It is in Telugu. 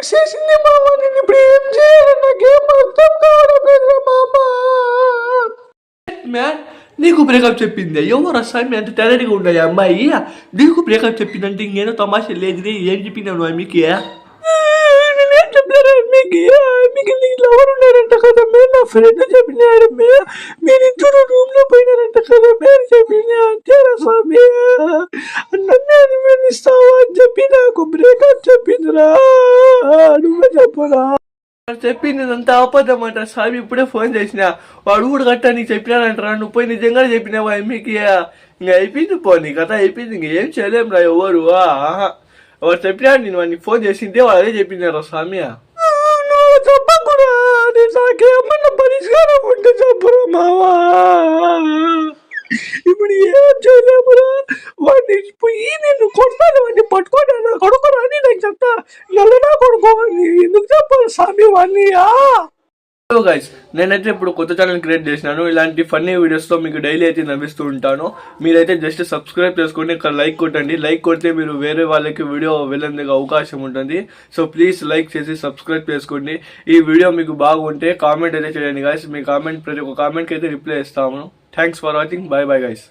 చేసింది మామ. నేను ఇప్పుడు ఏం చేయాలి, నాకేం అర్థం కావడం లేదు మామ. మ్యాన్, నీకు బ్రేకప్ చెప్పింది ఎవరు అస్సామి? అంత టాలెంట్గా ఉన్నాయి అమ్మాయి. నీకు బ్రేకప్ చెప్పిందంటే ఇంకేదో తమాషా లేదు. ఏం చెప్పింది నువ్వు మీకు? నేనేం చెప్పలేరు మీకు లవర్ ఉన్నారంట కదా మే, నా ఫ్రెండ్ చెప్పినాడు మే, మీరిద్దరు రూమ్ లో పోయినారంట కదా మీరు చెప్పిన అంతేరా స్వామి. నన్ను అనుమానిస్తావా అని చెప్పి నాకు బ్రేకప్ చెప్పిందిరా. నువ్వే చెప్పరా? చెప్పింది అంతా ఆపదమాట స్వామి. ఇప్పుడే ఫోన్ చేసిన, వాడు కూడా గట్టా నీకు చెప్పినారంటారా, నువ్వు పోయి నిజంగా చెప్పినావా మీకు? ఇంకా అయిపోయింది పో, నీ కథ అయిపోయింది, ఇంకేం చేయలేం రా ఎవరు. ఎవరు చెప్పినాడు నేను వాడిని ఫోన్ చేసిందే, వాళ్ళు అదే చెప్పినారా స్వామి. చెప్పకూడా, నాకేమన్నా పరిష్కారం ఉంటే చెప్పురా మావా. ఇప్పుడు ఏం చేయలేమురా. వాడిని పోయి నేను కొడతాను, వాడిని పట్టుకోండి నా కొడుకు అని నాకు చెప్తా. నల్లనా కొడుకోవాలి ఎందుకు చెప్పాలి స్వామి వాడిని. హలో గైస్, నేనైతే ఇప్పుడు కొత్త ఛానల్ క్రియేట్ చేసినాను. ఇలాంటి ఫన్నీ వీడియోస్తో మీకు డైలీ అయితే నవ్విస్తూ ఉంటాను. మీరైతే జస్ట్ సబ్స్క్రైబ్ చేసుకోండి, ఇక్కడ లైక్ కొట్టండి. లైక్ కొడితే మీరు వేరే వాళ్ళకి వీడియో వెళ్ళేందుకు అవకాశం ఉంటుంది. సో ప్లీజ్ లైక్ చేసి సబ్స్క్రైబ్ చేసుకోండి. ఈ వీడియో మీకు బాగుంటే కామెంట్ అయితే చేయండి గైస్. మీ కామెంట్ ప్రతి ఒక్క కామెంట్కి అయితే రిప్లై ఇస్తాము. Thanks for watching. By bye guys.